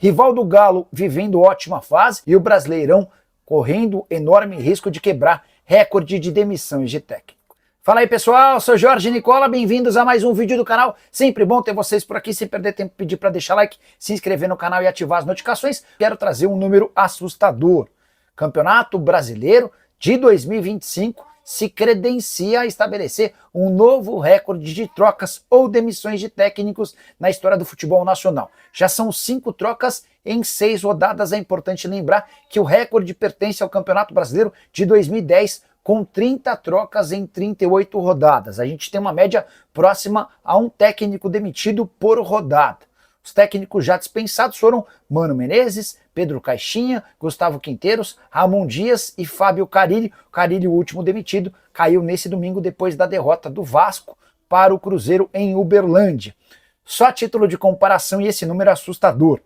Rival do Galo vivendo ótima fase e o Brasileirão correndo enorme risco de quebrar recorde de demissões de técnico. Fala aí pessoal, sou Jorge Nicola, bem-vindos a mais um vídeo do canal. Sempre bom ter vocês por aqui, sem perder tempo, pedir para deixar like, se inscrever no canal e ativar as notificações. Quero trazer um número assustador. Campeonato Brasileiro de 2025 se credencia a estabelecer um novo recorde de trocas ou demissões de técnicos na história do futebol nacional. Já são 5 trocas em 6 rodadas. É importante lembrar que o recorde pertence ao Campeonato Brasileiro de 2010, com 30 trocas em 38 rodadas. A gente tem uma média próxima a um técnico demitido por rodada. Os técnicos já dispensados foram Mano Menezes, Pedro Caixinha, Gustavo Quinteiros, Ramon Dias e Fábio Carille. O Carille, o último demitido, caiu nesse domingo depois da derrota do Vasco para o Cruzeiro em Uberlândia. Só a título de comparação, e esse número é assustador.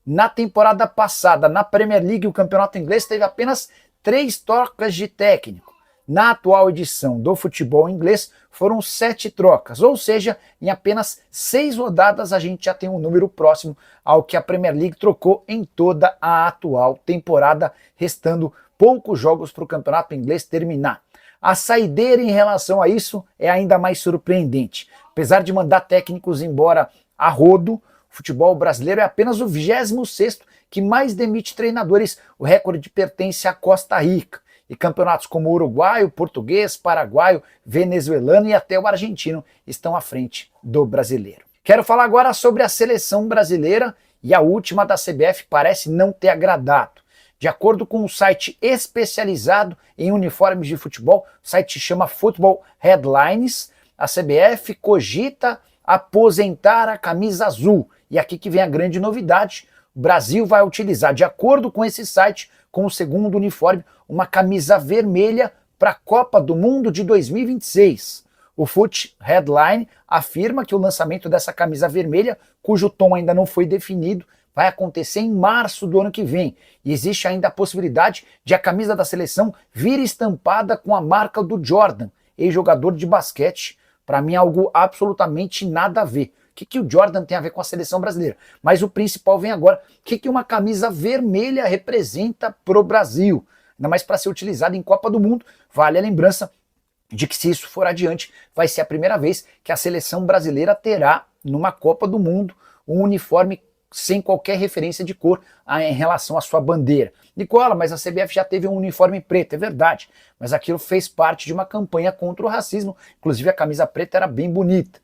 Na temporada passada, na Premier League, o campeonato inglês teve apenas 3 trocas de técnico. Na atual edição do futebol inglês foram 7 trocas, ou seja, em apenas 6 rodadas a gente já tem um número próximo ao que a Premier League trocou em toda a atual temporada, restando poucos jogos para o campeonato inglês terminar. A saideira em relação a isso é ainda mais surpreendente. Apesar de mandar técnicos embora a rodo, o futebol brasileiro é apenas o 26º que mais demite treinadores. O recorde pertence à Costa Rica. E campeonatos como o uruguaio, português, paraguaio, venezuelano e até o argentino estão à frente do brasileiro. Quero falar agora sobre a seleção brasileira, e a última da CBF parece não ter agradado. De acordo com um site especializado em uniformes de futebol, o site chama Football Headlines, a CBF cogita aposentar a camisa azul. E aqui que vem a grande novidade: o Brasil vai utilizar, de acordo com esse site, com o segundo uniforme, uma camisa vermelha para a Copa do Mundo de 2026. O Foot Headline afirma que o lançamento dessa camisa vermelha, cujo tom ainda não foi definido, vai acontecer em março do ano que vem. E existe ainda a possibilidade de a camisa da seleção vir estampada com a marca do Jordan, ex-jogador de basquete. Para mim, algo absolutamente nada a ver. O que o Jordan tem a ver com a seleção brasileira? Mas o principal vem agora. O que uma camisa vermelha representa para o Brasil? Ainda mais para ser utilizada em Copa do Mundo. Vale a lembrança de que, se isso for adiante, vai ser a primeira vez que a seleção brasileira terá, numa Copa do Mundo, um uniforme sem qualquer referência de cor em relação à sua bandeira. Nicola, mas a CBF já teve um uniforme preto, é verdade. Mas aquilo fez parte de uma campanha contra o racismo. Inclusive a camisa preta era bem bonita.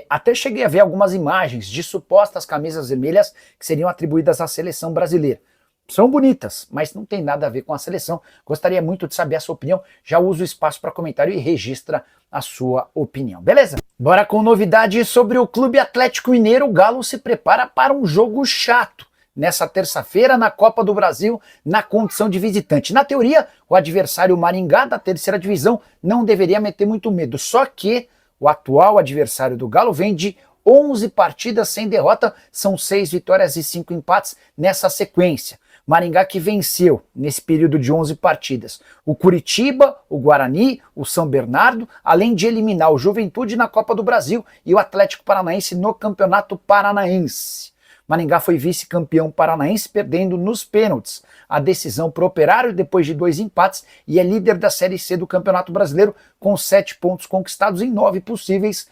Até cheguei a ver algumas imagens de supostas camisas vermelhas que seriam atribuídas à seleção brasileira. São bonitas, mas não tem nada a ver com a seleção. Gostaria muito de saber a sua opinião. Já uso o espaço para comentário e registra a sua opinião. Beleza? Bora com novidades sobre o Clube Atlético Mineiro. O Galo se prepara para um jogo chato nessa terça-feira na Copa do Brasil, na condição de visitante. Na teoria, o adversário Maringá da terceira divisão não deveria meter muito medo. Só que o atual adversário do Galo vem de 11 partidas sem derrota, são 6 vitórias e 5 empates nessa sequência. Maringá que venceu, nesse período de 11 partidas, o Curitiba, o Guarani, o São Bernardo, além de eliminar o Juventude na Copa do Brasil e o Atlético Paranaense no Campeonato Paranaense. Maringá foi vice-campeão paranaense, perdendo nos pênaltis a decisão para o Operário depois de 2 empates, e é líder da Série C do Campeonato Brasileiro com 7 pontos conquistados em 9 possíveis.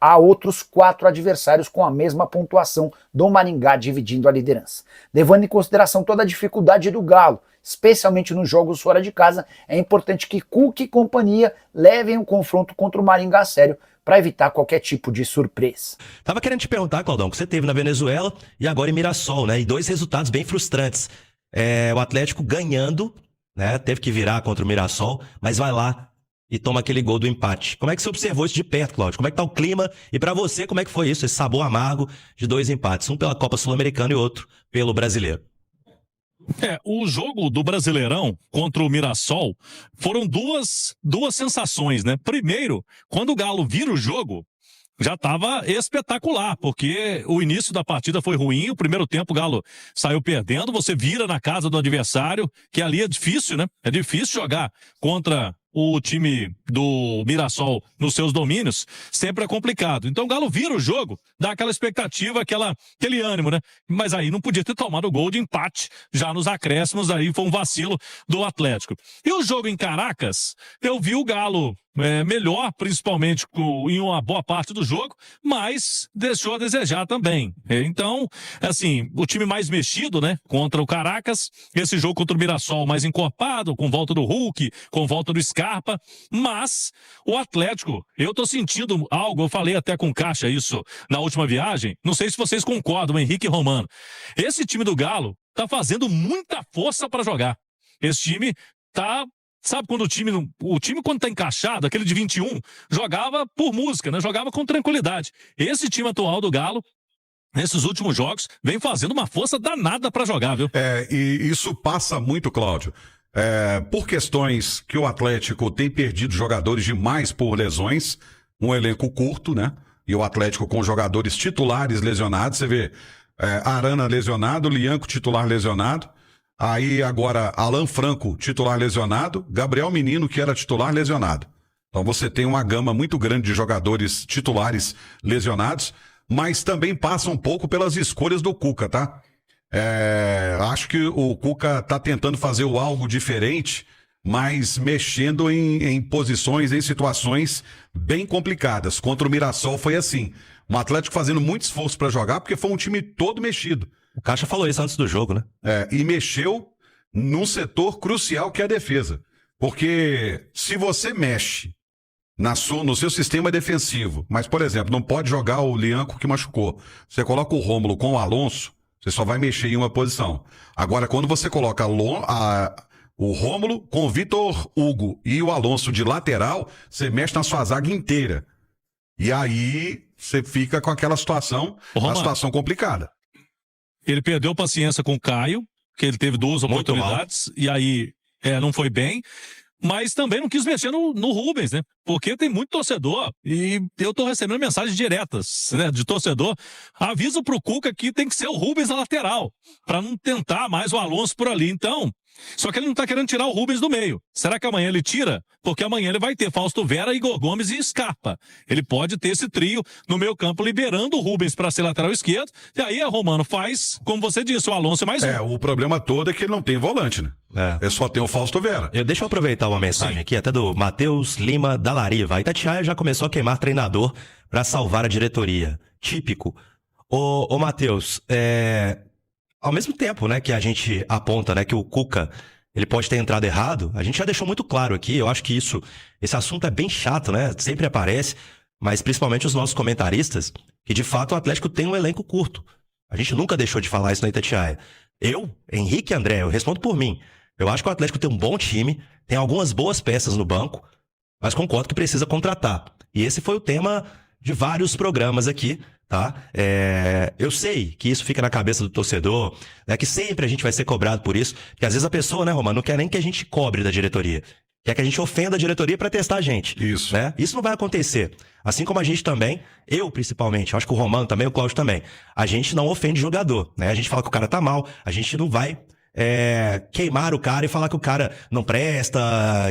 Há outros 4 adversários com a mesma pontuação do Maringá dividindo a liderança. Levando em consideração toda a dificuldade do Galo, especialmente nos jogos fora de casa, é importante que Cuca e companhia levem o confronto contra o Maringá a sério para evitar qualquer tipo de surpresa. Tava querendo te perguntar, Claudão, que você teve na Venezuela e agora em Mirassol, né? E 2 resultados bem frustrantes. O Atlético ganhando, né? Teve que virar contra o Mirassol, mas vai lá e toma aquele gol do empate. Como é que você observou isso de perto, Cláudio? Como é que tá o clima? E pra você, como é que foi isso? Esse sabor amargo de 2 empates. Um pela Copa Sul-Americana e outro pelo Brasileiro. O jogo do Brasileirão contra o Mirassol foram duas sensações, né? Primeiro, quando o Galo vira o jogo, já estava espetacular, porque o início da partida foi ruim, o primeiro tempo o Galo saiu perdendo, você vira na casa do adversário, que ali é difícil, né? É difícil jogar contra o time do Mirassol nos seus domínios, sempre é complicado. Então o Galo vira o jogo, dá aquela expectativa, aquele ânimo, né? Mas aí não podia ter tomado o gol de empate já nos acréscimos, aí foi um vacilo do Atlético. E o jogo em Caracas, eu vi o Galo melhor, principalmente em uma boa parte do jogo, mas deixou a desejar também. Então, assim, o time mais mexido, né, contra o Caracas, esse jogo contra o Mirassol mais encorpado, com volta do Hulk, com volta do Scarpa, mas o Atlético, eu tô sentindo algo, eu falei até com o Caixa isso na última viagem, não sei se vocês concordam, Henrique e Romano, esse time do Galo tá fazendo muita força para jogar. Esse time tá... Sabe quando o time quando tá encaixado, aquele de 21, jogava por música, né? Jogava com tranquilidade. Esse time atual do Galo, nesses últimos jogos, vem fazendo uma força danada para jogar, viu? E isso passa muito, Cláudio, por questões que o Atlético tem perdido jogadores demais por lesões, um elenco curto, né? E o Atlético com jogadores titulares lesionados, você vê Arana lesionado, Lianco titular lesionado, aí agora Alan Franco, titular lesionado, Gabriel Menino, que era titular lesionado. Então você tem uma gama muito grande de jogadores titulares lesionados, mas também passa um pouco pelas escolhas do Cuca, tá? Acho que o Cuca tá tentando fazer algo diferente, mas mexendo em posições, em situações bem complicadas. Contra o Mirassol foi assim. O Atlético fazendo muito esforço para jogar, porque foi um time todo mexido. O Caixa falou isso antes do jogo, né? E mexeu num setor crucial que é a defesa. Porque se você mexe no seu sistema defensivo, mas, por exemplo, não pode jogar o Lianco que machucou. Você coloca o Rômulo com o Alonso, você só vai mexer em uma posição. Agora, quando você coloca o Rômulo com o Vitor Hugo e o Alonso de lateral, você mexe na sua zaga inteira. E aí você fica com aquela situação, uma situação complicada. Ele perdeu paciência com o Caio, que ele teve 2 oportunidades, e aí não foi bem. Mas também não quis mexer no Rubens, né? Porque tem muito torcedor, e eu tô recebendo mensagens diretas, né, de torcedor. Aviso pro Cuca que tem que ser o Rubens na lateral, para não tentar mais o Alonso por ali. Então, só que ele não tá querendo tirar o Rubens do meio. Será que amanhã ele tira? Porque amanhã ele vai ter Fausto Vera, Igor Gomes e Scarpa. Ele pode ter esse trio no meio campo, liberando o Rubens para ser lateral esquerdo. E aí a Romano faz, como você disse, o Alonso é mais um. O problema todo é que ele não tem volante, né? É só ter o Fausto Vera. Deixa eu aproveitar uma mensagem aqui, até do Matheus Lima da Lariva. A Itatiaia já começou a queimar treinador para salvar a diretoria. Típico. Ô Matheus, ao mesmo tempo, né, que a gente aponta, né, que o Cuca, ele pode ter entrado errado, a gente já deixou muito claro aqui, eu acho que esse assunto é bem chato, né, sempre aparece, mas principalmente os nossos comentaristas, que de fato o Atlético tem um elenco curto. A gente nunca deixou de falar isso na Itatiaia. Eu, Henrique e André, eu respondo por mim. Eu acho que o Atlético tem um bom time, tem algumas boas peças no banco, mas concordo que precisa contratar. E esse foi o tema de vários programas aqui, tá? Eu sei que isso fica na cabeça do torcedor, né, que sempre a gente vai ser cobrado por isso, que às vezes a pessoa, né, Romano, não quer nem que a gente cobre da diretoria, quer que a gente ofenda a diretoria para testar a gente. Isso. Né? Isso não vai acontecer. Assim como a gente também, eu principalmente, acho que o Romano também, o Cláudio também, a gente não ofende jogador, né? A gente fala que o cara tá mal, a gente não vai queimar o cara e falar que o cara não presta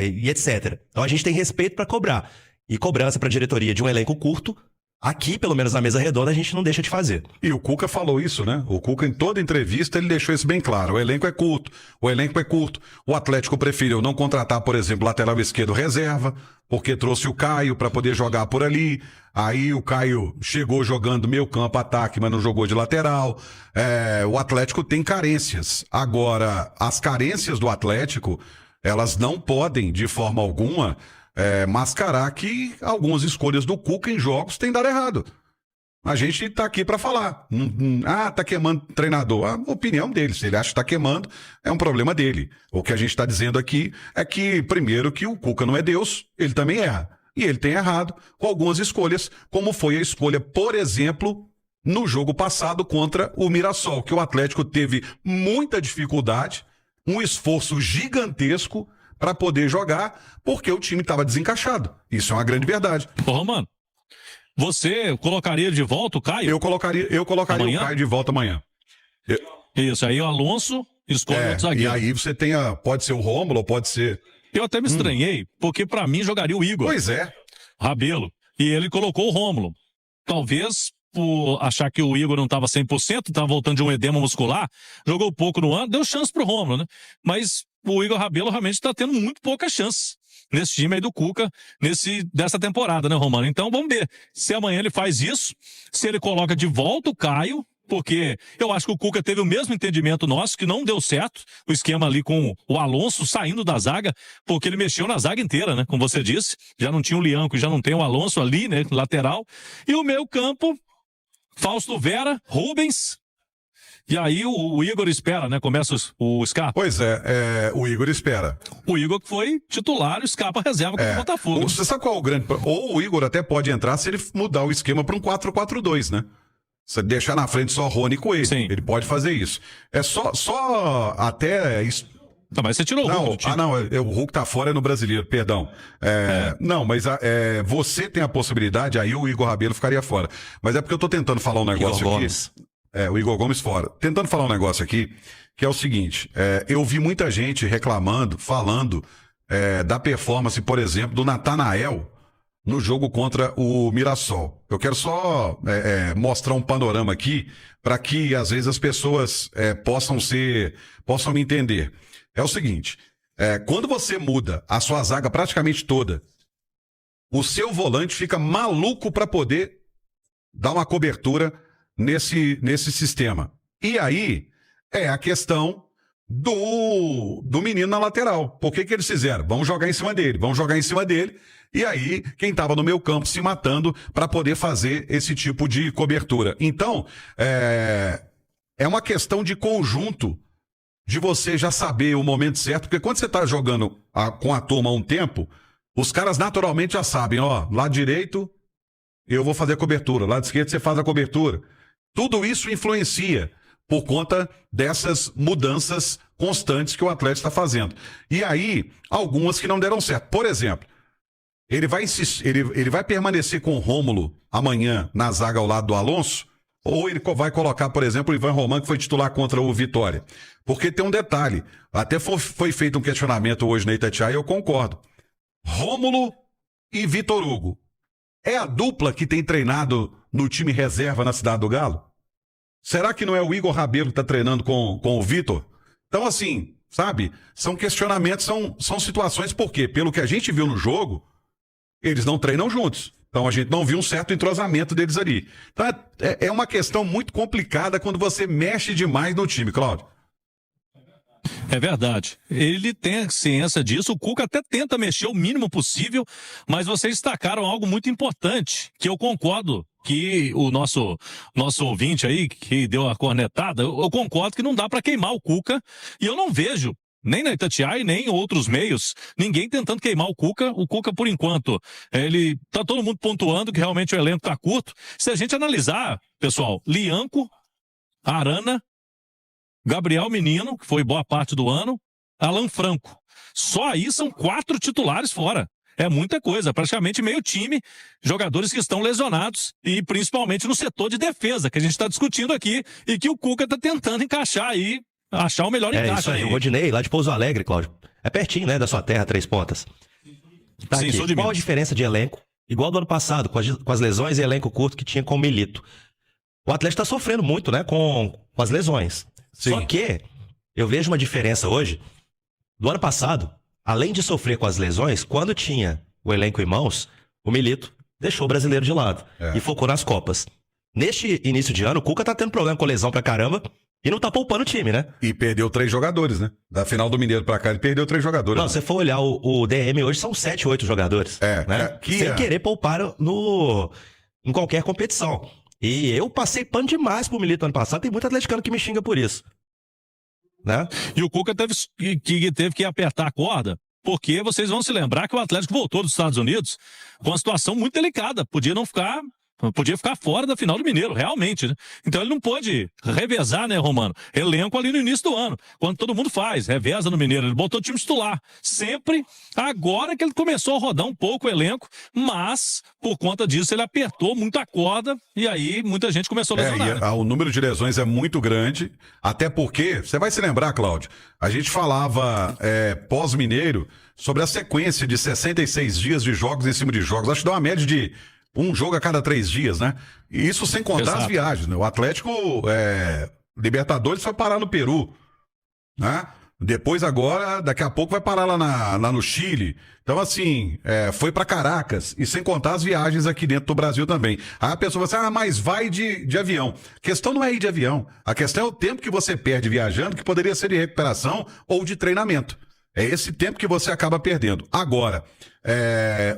e etc. Então a gente tem respeito para cobrar. E cobrança para a diretoria de um elenco curto, aqui, pelo menos na mesa redonda, a gente não deixa de fazer. E o Cuca falou isso, né? O Cuca, em toda entrevista, ele deixou isso bem claro. O elenco é curto, o Atlético preferiu não contratar, por exemplo, lateral esquerdo reserva, porque trouxe o Caio para poder jogar por ali. Aí o Caio chegou jogando meio campo, ataque, mas não jogou de lateral. O Atlético tem carências. Agora, as carências do Atlético, elas não podem, de forma alguma, mascarar que algumas escolhas do Cuca em jogos têm dado errado. A gente tá aqui para falar. Tá queimando treinador. A opinião dele, se ele acha que tá queimando, é um problema dele. O que a gente tá dizendo aqui é que, primeiro, que o Cuca não é Deus, ele também erra. E ele tem errado com algumas escolhas, como foi a escolha, por exemplo, no jogo passado contra o Mirassol, que o Atlético teve muita dificuldade, um esforço gigantesco para poder jogar, porque o time estava desencaixado. Isso é uma grande verdade. Ô, Romano, você colocaria de volta o Caio? Eu colocaria amanhã? o Caio de volta amanhã. Isso, aí o Alonso escolhe outro zagueiro. E aí você tem pode ser o Rômulo, pode ser Eu até me estranhei, porque pra mim jogaria o Igor Pois é. Rabelo, e ele colocou o Rômulo. Talvez por achar que o Igor não estava 100%, estava voltando de um edema muscular, jogou pouco no ano, deu chance pro Rômulo, né? Mas o Igor Rabelo realmente está tendo muito pouca chance nesse time aí do Cuca, dessa temporada, né, Romano? Então vamos ver se amanhã ele faz isso, se ele coloca de volta o Caio, porque eu acho que o Cuca teve o mesmo entendimento nosso, que não deu certo, o esquema ali com o Alonso saindo da zaga, porque ele mexeu na zaga inteira, né, como você disse, já não tinha o Lianco, já não tem o Alonso ali, né, lateral, e o meio campo, Fausto Vera, Rubens, e aí o Igor espera, né, começa o Scarpa. Pois é, o Igor espera. O Igor que foi titular, o Scarpa reserva contra o Botafogo. Você sabe qual é o grande... Ou o Igor até pode entrar se ele mudar o esquema para um 4-4-2, né? Você deixar na frente só Rony e Coelho. Sim. Ele pode fazer isso. É só até... Não, mas você tirou o Hulk do time. O Hulk tá fora no Brasileiro, perdão. Não, mas você tem a possibilidade, aí o Igor Rabelo ficaria fora. Mas é porque eu tô tentando falar um negócio Igor aqui. Gomes. O Igor Gomes fora. Tentando falar um negócio aqui, que é o seguinte, eu vi muita gente reclamando, falando da performance, por exemplo, do Natanael no jogo contra o Mirassol. Eu quero só mostrar um panorama aqui para que, às vezes, as pessoas possam me entender. É o seguinte, quando você muda a sua zaga praticamente toda, o seu volante fica maluco para poder dar uma cobertura nesse sistema. E aí é a questão do menino na lateral. Por que eles fizeram? Vamos jogar em cima dele. E aí, quem estava no meio campo se matando para poder fazer esse tipo de cobertura. Então, é uma questão de conjunto, de você já saber o momento certo, porque quando você está jogando com a turma há um tempo, os caras naturalmente já sabem, lado direito eu vou fazer a cobertura, lado esquerdo você faz a cobertura. Tudo isso influencia por conta dessas mudanças constantes que o Atlético está fazendo. E aí, algumas que não deram certo. Por exemplo, ele vai permanecer com o Rômulo amanhã na zaga ao lado do Alonso, ou ele vai colocar, por exemplo, o Ivan Román, que foi titular contra o Vitória. Porque tem um detalhe, até foi feito um questionamento hoje na Itatiaia e eu concordo. Rômulo e Vitor Hugo. É a dupla que tem treinado no time reserva na Cidade do Galo? Será que não é o Igor Rabelo que está treinando com o Vitor? Então, assim, sabe? São questionamentos, são situações, porque, pelo que a gente viu no jogo, eles não treinam juntos. Então, a gente não viu um certo entrosamento deles ali. Então, é uma questão muito complicada quando você mexe demais no time, Cláudio. É verdade. Ele tem ciência disso. O Cuca até tenta mexer o mínimo possível, mas vocês destacaram algo muito importante, que eu concordo que o nosso ouvinte aí, que deu a cornetada, eu concordo que não dá para queimar o Cuca, e eu não vejo, nem na Itatiaia, nem em outros meios, ninguém tentando queimar o Cuca. O Cuca, por enquanto, tá todo mundo pontuando que realmente o elenco tá curto. Se a gente analisar, pessoal, Lianco, Arana, Gabriel Menino, que foi boa parte do ano, Alan Franco. Só aí são 4 titulares fora. É muita coisa, praticamente meio time, jogadores que estão lesionados e principalmente no setor de defesa, que a gente está discutindo aqui e que o Cuca está tentando encaixar aí, achar o melhor encaixe. Isso aí, o Rodinei, lá de Pouso Alegre, Cláudio. É pertinho, né, da sua terra, Três Pontas. Tá. Sim, aqui. Qual a diferença de elenco? Igual do ano passado, com as lesões e elenco curto que tinha com o Milito. O Atlético está sofrendo muito, né, com as lesões. Sim. Só que eu vejo uma diferença hoje do ano passado. Além de sofrer com as lesões, quando tinha o elenco em mãos, o Milito deixou o brasileiro de lado e focou nas Copas. Neste início de ano, o Cuca tá tendo problema com lesão pra caramba e não tá poupando o time, né? E perdeu 3 jogadores, né? Da final do Mineiro pra cá, ele perdeu 3 jogadores. Não, se você for olhar o DM hoje, são 7, 8 jogadores. Né? Sem querer poupar em qualquer competição. E eu passei pano demais pro Milito ano passado, tem muito atleticano que me xinga por isso. Né? E o Cuca teve que apertar a corda, porque vocês vão se lembrar que o Atlético voltou dos Estados Unidos com uma situação muito delicada, podia não ficar Podia ficar fora da final do Mineiro, realmente, né? Então ele não pôde revezar, né, Romano? Elenco ali no início do ano, quando todo mundo faz, reveza no Mineiro. Ele botou o time titular. Sempre, agora que ele começou a rodar um pouco o elenco, mas, por conta disso, ele apertou muito a corda e aí muita gente começou a lesionar. O número de lesões é muito grande, até porque, você vai se lembrar, Cláudio, a gente falava pós-Mineiro sobre a sequência de 66 dias de jogos em cima de jogos. Acho que dá uma média de um jogo a cada 3 dias, né? E isso sem contar Exato. as viagens, né? O Atlético Libertadores foi parar no Peru, né? Depois agora, daqui a pouco vai parar lá no Chile. Então assim, foi para Caracas, e sem contar as viagens aqui dentro do Brasil também. Aí a pessoa vai assim, mas vai de avião. A questão não é ir de avião, a questão é o tempo que você perde viajando, que poderia ser de recuperação ou de treinamento. É esse tempo que você acaba perdendo. Agora,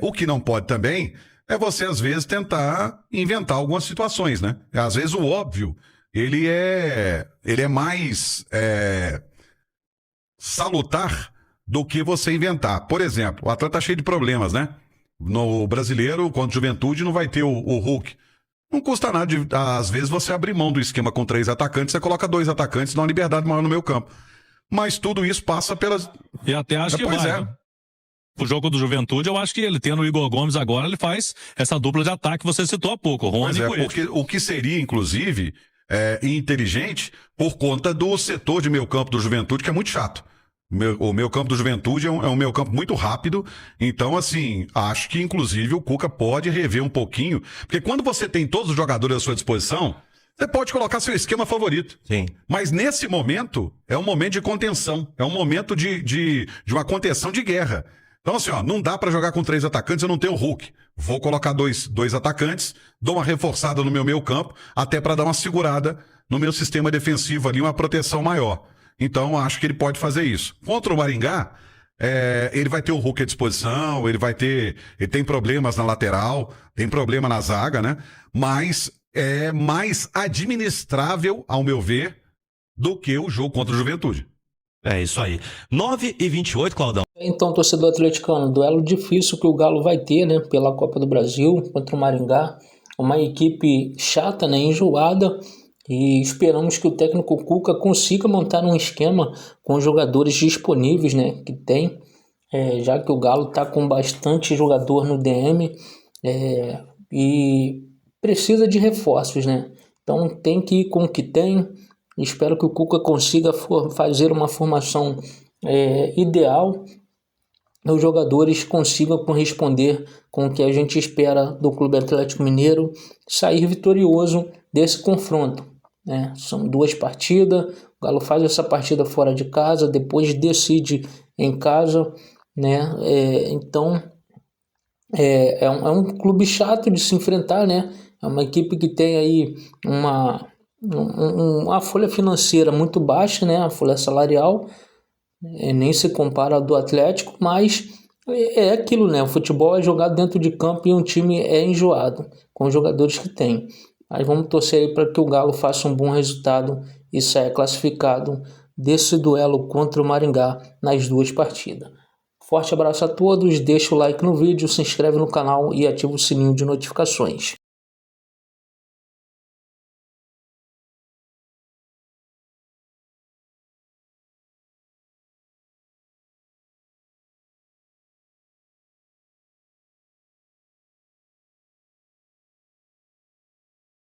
o que não pode também é você, às vezes, tentar inventar algumas situações, né? Às vezes o óbvio, ele é mais salutar do que você inventar. Por exemplo, o Atlético tá cheio de problemas, né? No Brasileiro, contra o Juventude, não vai ter o Hulk. Não custa nada, às vezes, você abrir mão do esquema com 3 atacantes, você coloca 2 atacantes, dá uma liberdade maior no meio campo. Mas tudo isso passa pelas... E até acho que Pois vai. O jogo do Juventude, eu acho que ele tendo o Igor Gomes agora, ele faz essa dupla de ataque que você citou há pouco, Rony e Coelho. Porque o que seria, inclusive, inteligente por conta do setor de meio campo do Juventude, que é muito chato. O meio campo do Juventude é um meio campo muito rápido, então, assim, acho que, inclusive, o Cuca pode rever um pouquinho, porque quando você tem todos os jogadores à sua disposição, você pode colocar seu esquema favorito. Sim. Mas nesse momento, é um momento de contenção, é um momento de uma contenção de guerra. Então, assim, não dá pra jogar com 3 atacantes, eu não tenho o Hulk. Vou colocar dois atacantes, dou uma reforçada no meu meio campo, até pra dar uma segurada no meu sistema defensivo ali, uma proteção maior. Então, acho que ele pode fazer isso. Contra o Maringá, ele vai ter o Hulk à disposição, ele tem problemas na lateral, tem problema na zaga, né? Mas é mais administrável, ao meu ver, do que o jogo contra o Juventude. É isso aí. 9h28, Claudão. Então, torcedor atleticano, duelo difícil que o Galo vai ter, né, pela Copa do Brasil contra o Maringá. Uma equipe chata, né, enjoada, e esperamos que o técnico Cuca consiga montar um esquema com os jogadores disponíveis, né, que tem, já que o Galo está com bastante jogador no DM e precisa de reforços, né. Então tem que ir com o que tem. Espero que o Cuca consiga fazer uma formação ideal e os jogadores consigam corresponder com o que a gente espera do Clube Atlético Mineiro, sair vitorioso desse confronto, né? São 2 partidas, o Galo faz essa partida fora de casa, depois decide em casa, né? Então é um clube chato de se enfrentar, né? É uma equipe que tem aí uma folha financeira muito baixa, né? A folha salarial nem se compara ao do Atlético, mas é aquilo, né? O futebol é jogado dentro de campo e um time é enjoado com os jogadores que tem. Mas vamos torcer aí para que o Galo faça um bom resultado e saia classificado desse duelo contra o Maringá nas 2 partidas. Forte abraço a todos, deixa o like no vídeo, se inscreve no canal e ativa o sininho de notificações.